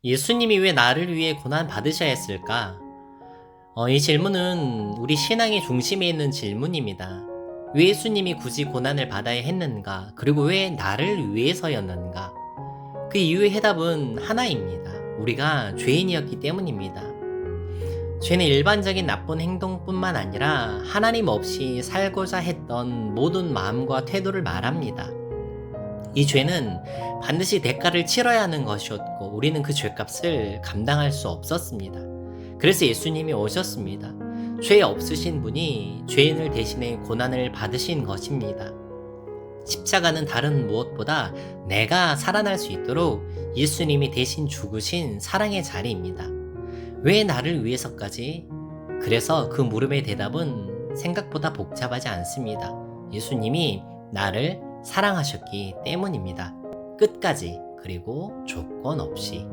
예수님이 왜 나를 위해 고난 받으셔야 했을까? 이 질문은 우리 신앙의 중심에 있는 질문입니다. 왜 예수님이 굳이 고난을 받아야 했는가? 그리고 왜 나를 위해서였는가? 그 이유의 해답은 하나입니다. 우리가 죄인이었기 때문입니다. 죄는 일반적인 나쁜 행동뿐만 아니라 하나님 없이 살고자 했던 모든 마음과 태도를 말합니다. 이 죄는 반드시 대가를 치러야 하는 것이었고 우리는 그 죄값을 감당할 수 없었습니다. 그래서 예수님이 오셨습니다. 죄 없으신 분이 죄인을 대신해 고난을 받으신 것입니다. 십자가는 다른 무엇보다 내가 살아날 수 있도록 예수님이 대신 죽으신 사랑의 자리입니다. 왜 나를 위해서까지? 그래서 그 물음의 대답은 생각보다 복잡하지 않습니다. 예수님이 나를 사랑하셨기 때문입니다. 끝까지, 그리고 조건 없이.